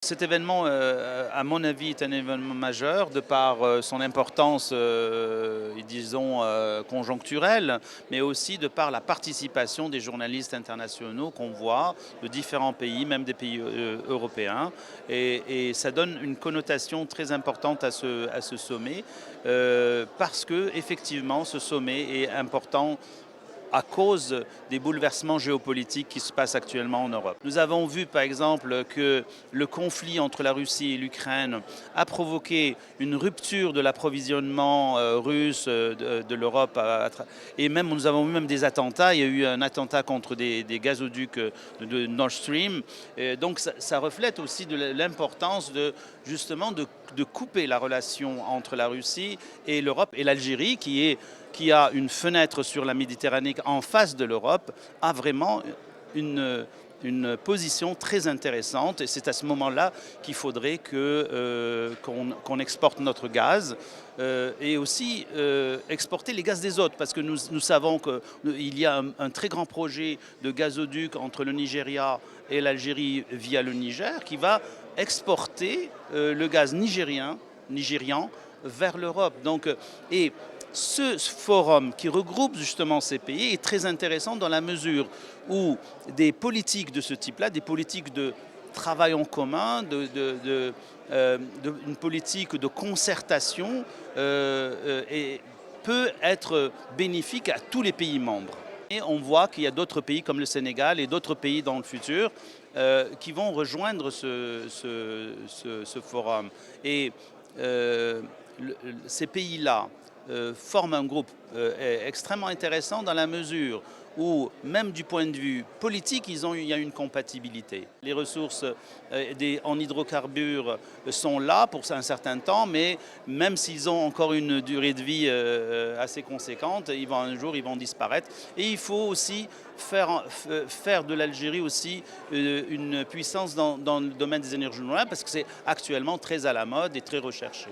Cet événement, à mon avis, est un événement majeur de par son importance, disons, conjoncturelle, mais aussi de par la participation des journalistes internationaux qu'on voit de différents pays, même des pays européens. Et ça donne une connotation très importante à ce sommet, parce que effectivement, ce sommet est important à cause des bouleversements géopolitiques qui se passent actuellement en Europe. Nous avons vu par exemple que le conflit entre la Russie et l'Ukraine a provoqué une rupture de l'approvisionnement russe de l'Europe et même nous avons vu même des attentats. Il y a eu un attentat contre des gazoducs de Nord Stream. Et donc ça reflète aussi de l'importance justement de couper la relation entre la Russie et l'Europe et l'Algérie qui a une fenêtre sur la Méditerranée en face de l'Europe, a vraiment une position très intéressante. Et c'est à ce moment-là qu'il faudrait qu'on exporte notre gaz et aussi exporter les gaz des autres. Parce que nous savons qu'il y a un très grand projet de gazoduc entre le Nigeria et l'Algérie via le Niger qui va exporter le gaz nigérian vers l'Europe. Et ce forum qui regroupe justement ces pays est très intéressant dans la mesure où des politiques de ce type-là, des politiques de travail en commun, une politique de concertation peut être bénéfique à tous les pays membres. Et on voit qu'il y a d'autres pays comme le Sénégal et d'autres pays dans le futur qui vont rejoindre ce forum. Et ces pays-là forment un groupe extrêmement intéressant dans la mesure où, même du point de vue politique, il y a une compatibilité. Les ressources en hydrocarbures sont là pour un certain temps, mais même s'ils ont encore une durée de vie assez conséquente, un jour ils vont disparaître. Et il faut aussi faire de l'Algérie aussi une puissance dans le domaine des énergies renouvelables, parce que c'est actuellement très à la mode et très recherché.